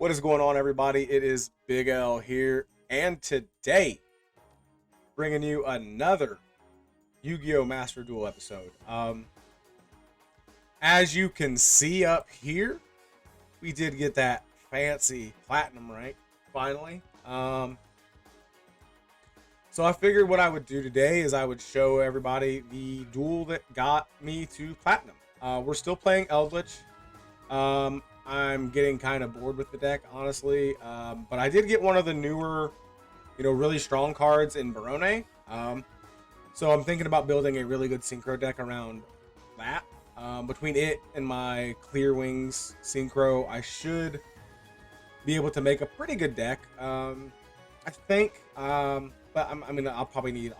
What is going on, everybody? It is Big L here, and today bringing you another Yu-Gi-Oh! Master Duel episode. As you can see up here, we did get that fancy platinum rank finally. So I figured what I would do today is I would show everybody the duel that got me to platinum. We're still playing Eldritch. I'm getting kind of bored with the deck, honestly. But I did get one of the newer, really strong cards in Barone. So I'm thinking about building a really good synchro deck around that. Between it and my Clear Wings synchro, I should be able to make a pretty good deck. I think. But I'll probably need.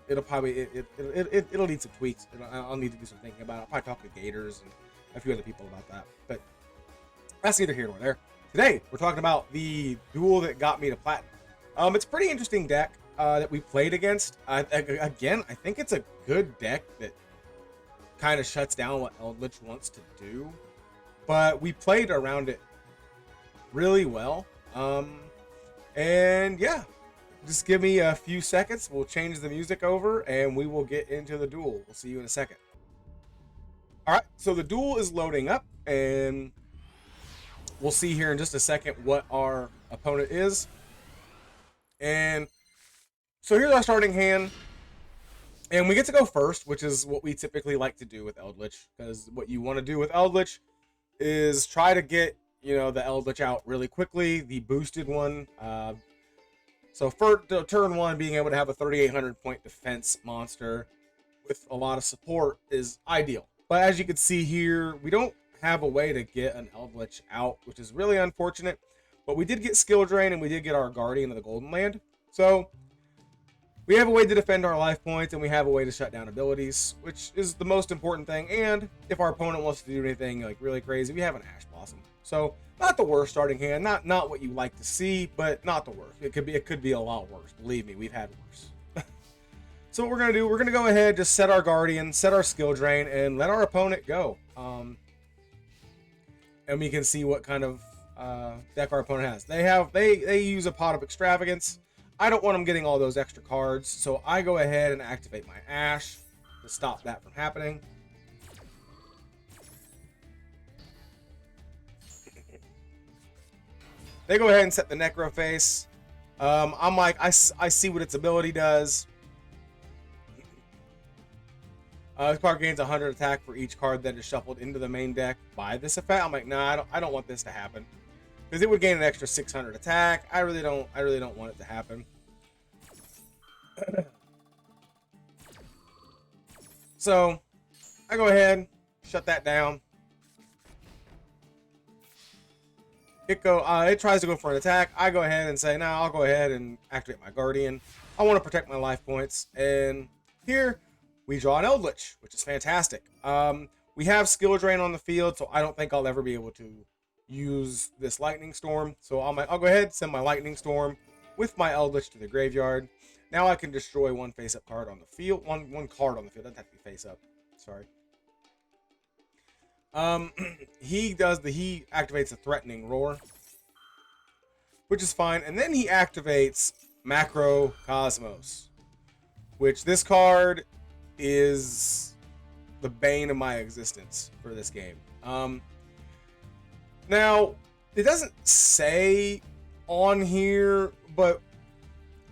It'll need some tweaks. I'll need to do some thinking about it. I'll probably talk to Gators and a few other people about that. But that's neither here nor there. Today, we're talking about the duel that got me to platinum. It's a pretty interesting deck that we played against. Again, I think it's a good deck that kind of shuts down what Eldritch wants to do. But we played around it really well. And yeah, just give me a few seconds. We'll change the music over and we will get into the duel. We'll see you in a second. All right, so the duel is loading up, and we'll see here in just a second what our opponent is. And so here's our starting hand. And we get to go first, which is what we typically like to do with Eldritch. Because what you want to do with Eldritch is try to get, the Eldritch out really quickly, the boosted one. So for turn one, being able to have a 3,800 point defense monster with a lot of support is ideal. But as you can see here, we don't have a way to get an Eldritch out, which is really unfortunate. But we did get Skill Drain, and we did get our Guardian of the Golden Land. So we have a way to defend our life points, and we have a way to shut down abilities, which is the most important thing. And if our opponent wants to do anything like really crazy, we have an Ash Blossom. So not the worst starting hand, not what you like to see, but not the worst. It could be a lot worse. Believe me, we've had worse. So what we're gonna do, we're gonna go ahead, just set our Guardian, set our Skill Drain, and let our opponent go. And we can see what kind of deck our opponent has. They use a Pot of Extravagance. I don't want them getting all those extra cards, so I go ahead and activate my Ash to stop that from happening. They go ahead and set the Necro Face. I'm like, I see what its ability does. This card gains 100 attack for each card that is shuffled into the main deck by this effect. I'm like, nah, I don't want this to happen, because it would gain an extra 600 attack. I really don't want it to happen. So I go ahead, shut that down. It tries to go for an attack. I go ahead and say, nah, I'll go ahead and activate my Guardian. I want to protect my life points, and here we draw an Eldritch, which is fantastic. We have Skill Drain on the field, so I don't think I'll ever be able to use this Lightning Storm. So I'll go ahead, send my Lightning Storm with my Eldritch to the graveyard. Now I can destroy one face-up card on the field. One card on the field. Doesn't have to be face-up. Sorry. He activates a Threatening Roar, which is fine. And then he activates Macrocosmos, which this card is the bane of my existence for this game. Now, it doesn't say on here, but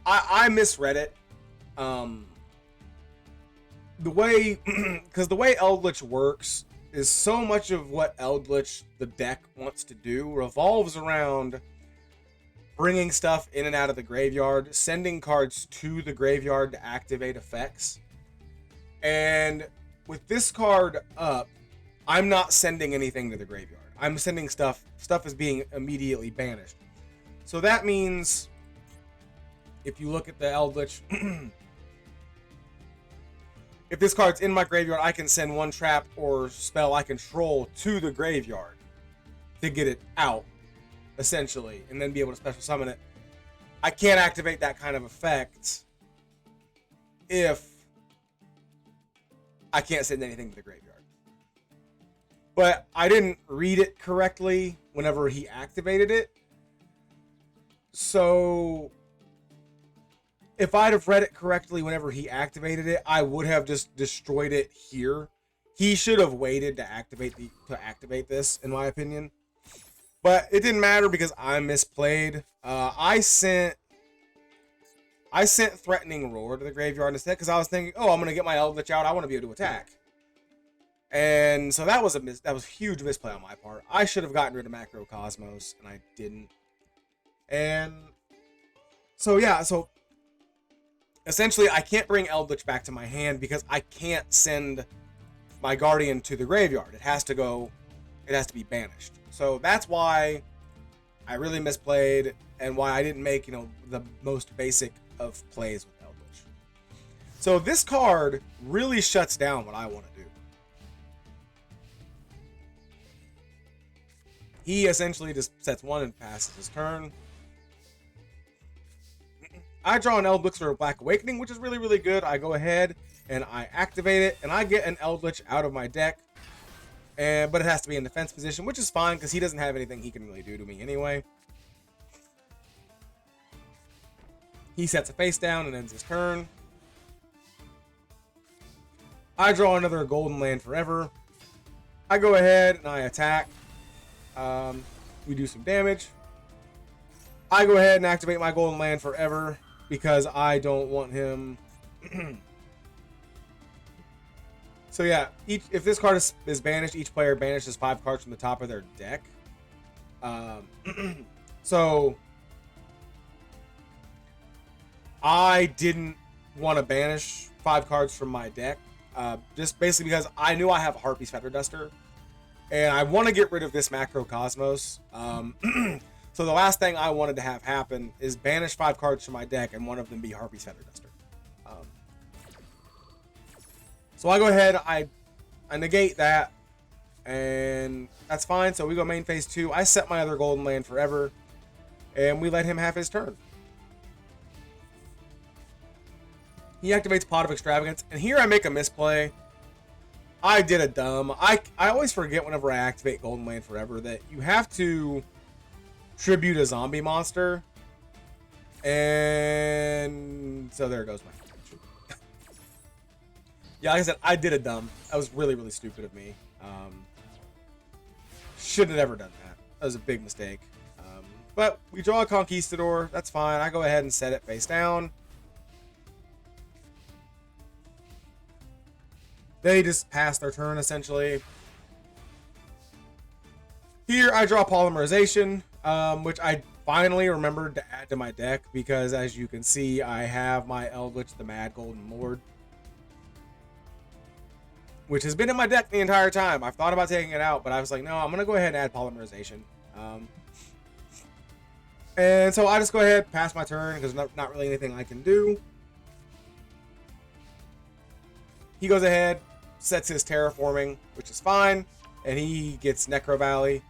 I misread it. Because the way Eldritch works is so much of what Eldritch, the deck, wants to do revolves around bringing stuff in and out of the graveyard, sending cards to the graveyard to activate effects. And with this card up, I'm not sending anything to the graveyard. I'm sending stuff. Stuff is being immediately banished. So that means, if you look at the Eldritch, if this card's in my graveyard, I can send one trap or spell I control to the graveyard to get it out, essentially, and then be able to special summon it. I can't activate that kind of effect if I can't send anything to the graveyard. but I didn't read it correctly whenever he activated it. So if I'd have read it correctly whenever he activated it, I would have just destroyed it here. He should have waited to activate this, in my opinion. But it didn't matter because I misplayed. I sent Threatening Roar to the graveyard instead because I was thinking, oh, I'm gonna get my Eldritch out. I want to be able to attack. And so that was a huge misplay on my part. I should have gotten rid of Macrocosmos, and I didn't. And so yeah, so essentially I can't bring Eldritch back to my hand because I can't send my Guardian to the graveyard. It has to be banished. So that's why I really misplayed and why I didn't make, the most basic of plays with Eldritch. So this card really shuts down what I want to do. He essentially just sets one and passes his turn. I draw an Eldritch for Black Awakening, which is really, really good. I go ahead and I activate it, and I get an Eldritch out of my deck. But it has to be in defense position, which is fine because he doesn't have anything he can really do to me anyway. He sets a face down and ends his turn. I draw another Golden Land Forever. I go ahead and I attack. We do some damage. I go ahead and activate my Golden Land Forever because I don't want him. So yeah, if this card is banished, each player banishes 5 cards from the top of their deck. So I didn't want to banish 5 cards from my deck, just basically because I knew I have a Harpy's Feather Duster, and I want to get rid of this Macrocosmos. So the last thing I wanted to have happen is banish 5 cards from my deck, and one of them be Harpy's Feather Duster. So I go ahead, I negate that, and that's fine. So we go main phase 2. I set my other Golden Land Forever, and we let him have his turn. He activates Pot of Extravagance, and here I make a misplay. I did a dumb. I always forget whenever I activate Golden Land Forever that you have to tribute a zombie monster, and so there goes my. Yeah, like I said, I did a dumb. That was really, really stupid of me. Shouldn't have ever done that. That was a big mistake. But we draw a Conquistador. That's fine. I go ahead and set it face down. They just pass their turn, essentially. Here, I draw Polymerization, which I finally remembered to add to my deck because, as you can see, I have my Eldritch, the Mad Golden Lord, which has been in my deck the entire time. I've thought about taking it out, but I was like, no, I'm going to go ahead and add Polymerization. And so I just go ahead, pass my turn, because there's not really anything I can do. He goes ahead, sets his Terraforming, which is fine, and he gets Necro Valley.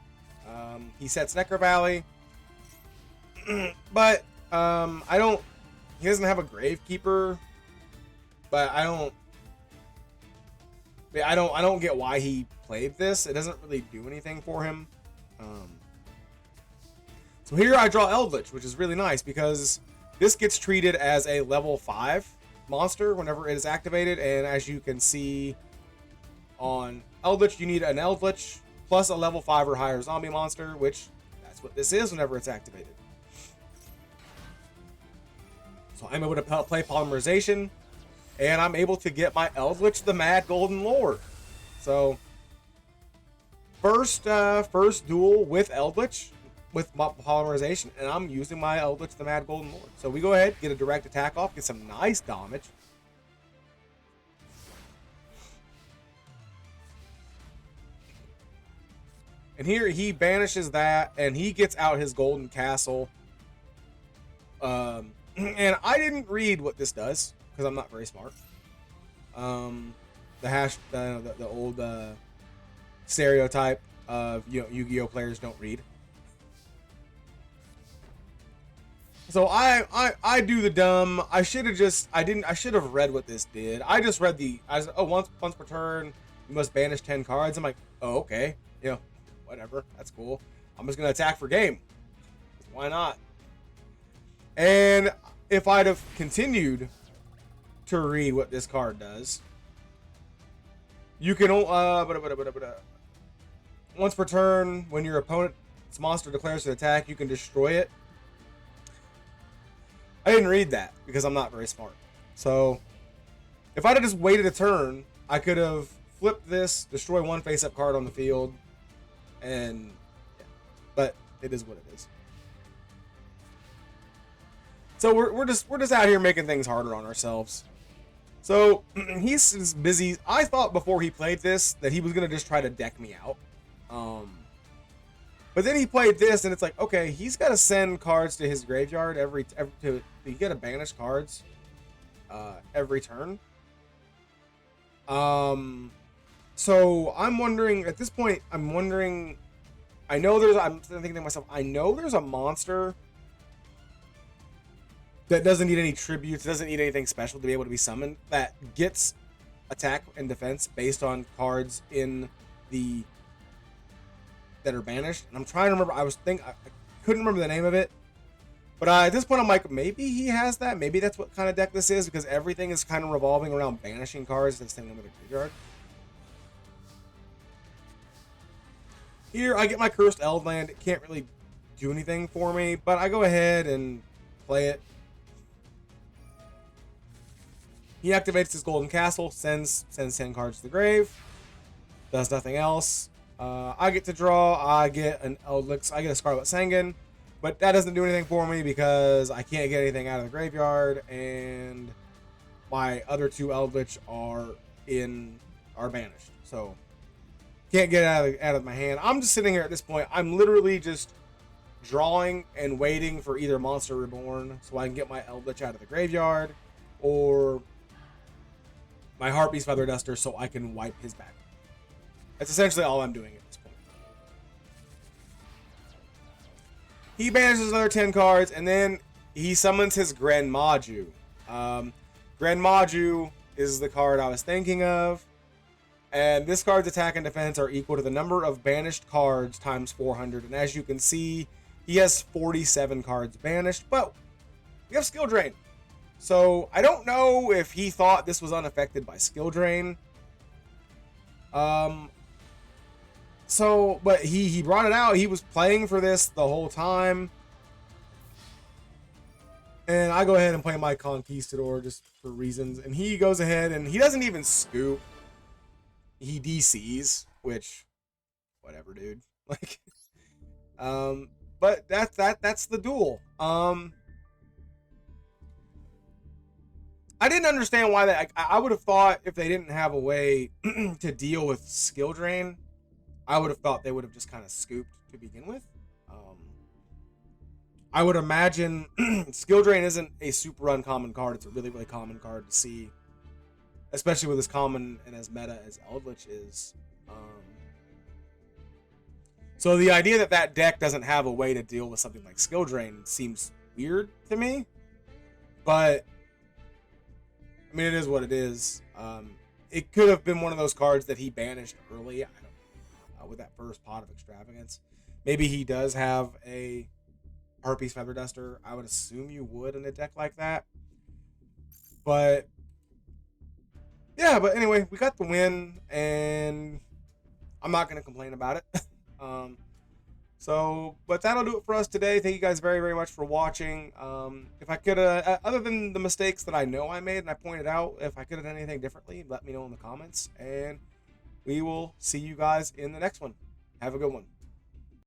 He sets Necro Valley, but he doesn't have a Gravekeeper, but I don't get why he played this. It doesn't really do anything for him. So here I draw Eldritch, which is really nice because this gets treated as a level 5 monster whenever it is activated. And as you can see on Eldritch, you need an Eldritch plus a level 5 or higher zombie monster, which that's what this is whenever it's activated. So I'm able to play Polymerization, and I'm able to get my Eldritch, the Mad Golden Lord. So first duel with Eldritch with Polymerization, and I'm using my Eldritch, the Mad Golden Lord. So we go ahead, get a direct attack off, get some nice damage. And here he banishes that, and he gets out his Golden Castle. And I didn't read what this does because I'm not very smart. The old stereotype of Yu-Gi-Oh players don't read. So I do the dumb. I should have read what this did. I just read once per turn you must banish 10 cards. I'm like, oh, okay, you know, whatever, that's cool. I'm just gonna attack for game. Why not? And if I'd have continued to read what this card does, you can once per turn, when your opponent's monster declares an attack, you can destroy it. I didn't read that because I'm not very smart. So if I'd have just waited a turn, I could have flipped this, destroy one face-up card on the field, and yeah. But it is what it is. So we're just out here making things harder on ourselves. So he's busy. I thought before he played this that he was gonna just try to deck me out. But then he played this, and it's like, okay, he's got to send cards to his graveyard every to get to banish cards every turn. So I'm wondering at this point. I'm thinking to myself, I know there's a monster that doesn't need any tributes, doesn't need anything special to be able to be summoned, that gets attack and defense based on cards in the that are banished. And I'm trying to remember. I couldn't remember the name of it. But at this point, I'm like, maybe he has that. Maybe that's what kind of deck this is, because everything is kind of revolving around banishing cards and sending them to the graveyard. Here, I get my Cursed Eldland. It can't really do anything for me, but I go ahead and play it. He activates his Golden Castle, sends 10 cards to the grave, does nothing else. I get to draw. I get an Eldritch. I get a Scarlet Sanguine, but that doesn't do anything for me because I can't get anything out of the graveyard, and my other two Eldritch are banished. So can't get it out of my hand. I'm just sitting here at this point. I'm literally just drawing and waiting for either Monster Reborn so I can get my Eldritch out of the graveyard, or my Harpy's Feather Duster so I can wipe his back. That's essentially all I'm doing at this point. He banishes another 10 cards, and then he summons his Grand Maju. Grand Maju is the card I was thinking of. And this card's attack and defense are equal to the number of banished cards times 400. And as you can see, he has 47 cards banished, but we have Skill Drain. So I don't know if he thought this was unaffected by Skill Drain. But he brought it out. He was playing for this the whole time. And I go ahead and play my Conquistador just for reasons. And he goes ahead and he doesn't even scoop. He DCs, which, whatever, dude. Like, but that's the duel. I didn't understand why that. I would have thought if they didn't have a way to deal with Skill Drain, I would have thought they would have just kind of scooped to begin with. I would imagine Skill Drain isn't a super uncommon card. It's a really, really common card to see, especially with as common and as meta as Eldritch is. So the idea that that deck doesn't have a way to deal with something like Skill Drain seems weird to me. But I mean, it is what it is. It could have been one of those cards that he banished early. I don't know, with that first pot of Extravagance. Maybe he does have a Harpy's Feather Duster. I would assume you would in a deck like that. But yeah, but anyway, we got the win, and I'm not going to complain about it. But that'll do it for us today. Thank you guys very, very much for watching. If I could, other than the mistakes that I know I made and I pointed out, if I could have done anything differently, let me know in the comments, and we will see you guys in the next one. Have a good one.